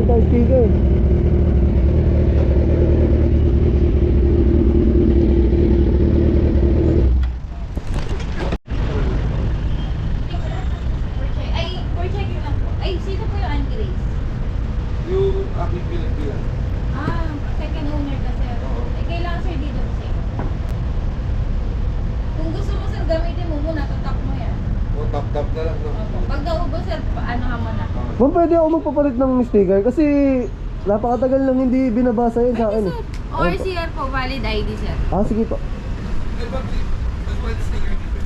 tayo sticker. Ay, for checking lang po. Ay, sino po yung Aunt Grace? Yung aking bilang-bilang. Ah, second owner ka, sir. Eh, kailangan, sir, dito po sa'yo. Kung gusto mo, sir, gamitin mo muna, tatak mo yan. O, tap-tap na lang. No? Opo. Pag naubo, sir, ano ka muna? Ma'am, pwede ako magpapalit ng sticker kasi napakatagal nang hindi binabasa yun sa akin eh. Or CR po, valid ID, sir. Ah, sige po. Eh, bakit? Nag-white sticker dito.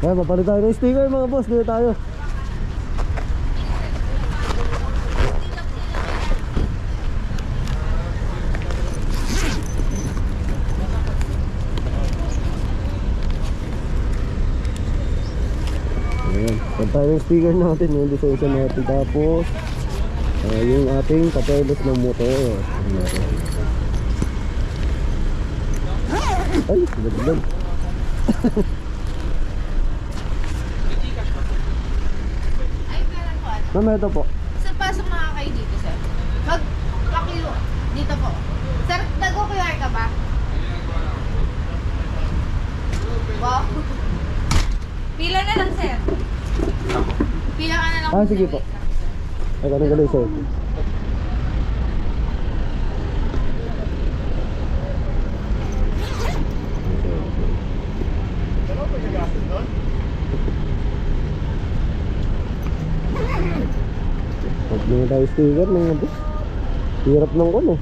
Ayan, papalit tayo ng sticker mga boss. Dito tayo. Ayan, papalit tayo ng sticker natin. Yung lisensya natin. Tapos yung ating papeles ng motor. Ayan natin. Ay, gagawin. Ay, pera po. Ma'am, ito po. Sir, pasok na kayo dito, sir. Mag-pakilo. Dito po. Sir, nag-QR ka ba? Wow. Pila na lang, sir. Pila ka na lang. Ah, sige po. Ay, ganun galing sir. Pag may tayo sticker mga boss. Hirap ng kon eh.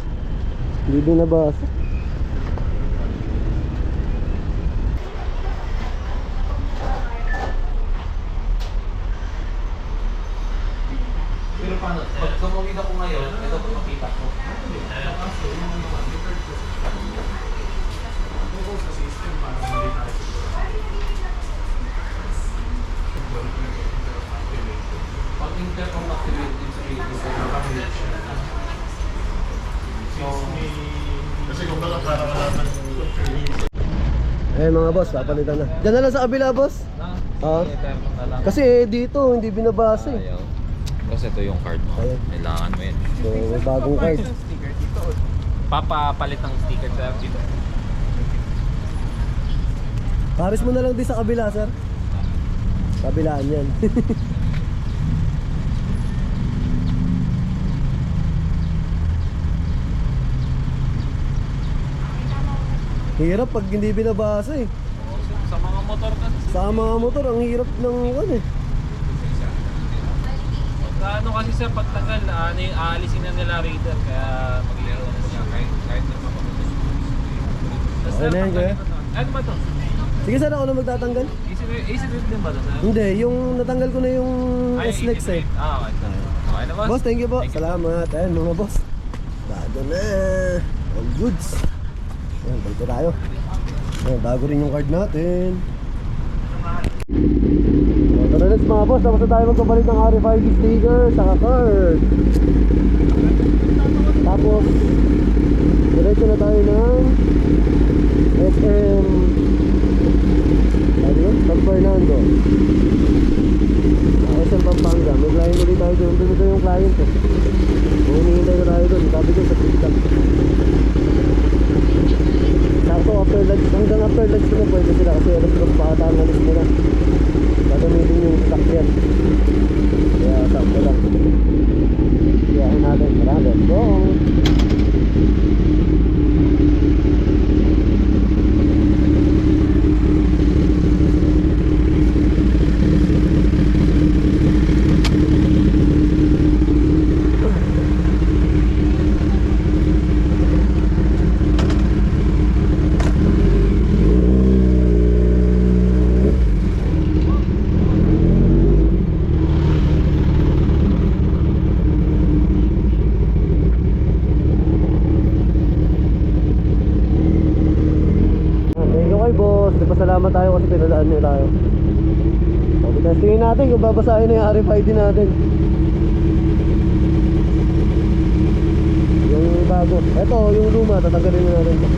Hindi din nabasa. Pero paano? Pag sumawid ako ngayon, ito po makita ko. Pag intercom activated sa Kasi kung baka para malaman Eh mga boss, papalitan na. Diyan na lang sa kabila boss. Oo. Kasi dito hindi binabasa eh. Ayaw. Kasi ito yung card mo. Ayun. Kailangan mo yun. So may bagong card. Papapalit ng sticker sa dito. Paris mo na lang din sa kabila sir. Kabilaan yan. Hirap pag hindi binabasa eh. Sa mga motor kasi. Sa mga motor, ang hirap ng ano eh. Ano kasi sir, pagtagal, aalisin na nila reader. Kaya maglaro na siya kahit na mapapagod. Tapos Okay na yan, kuya. Ano ba to? Sige sir, ako na magtatanggal. Easy read din ba to sir? Hindi, yung natanggal ko na yung S-Lex eh. Ah, okay. Okay na boss? Boss, thank you po. Thank you. Salamat. Ayan mga boss. Dado na. All goods. Ayan, balik na tayo. Ayan, bago rin yung card natin. Tara let's mga boss, tapos na tayo magpapalit ng RFID sticker saka card. Tapos diretso na tayo ng SM ano yun? San Fernando. SM Pampanga. May client ulit tayo doon. Doon ito yung client eh. Hinihintay na tayo doon. Sabi ko sa pista. Sakto after lunch, hanggang after lunch na pwede sila kasi alas 2 pa ata ang alis nila. Gagamitin yung sasakyan. Kaya sakto lang. Iyahin natin. Tara, let's go! Pasalamat tayo kasi pinadaan niyo tayo. So, testingin natin kung babasahin na yung RFID natin. Yung bago. Ito, yung luma, tatanggalin na natin ito.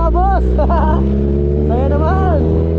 mga boss! Saya naman!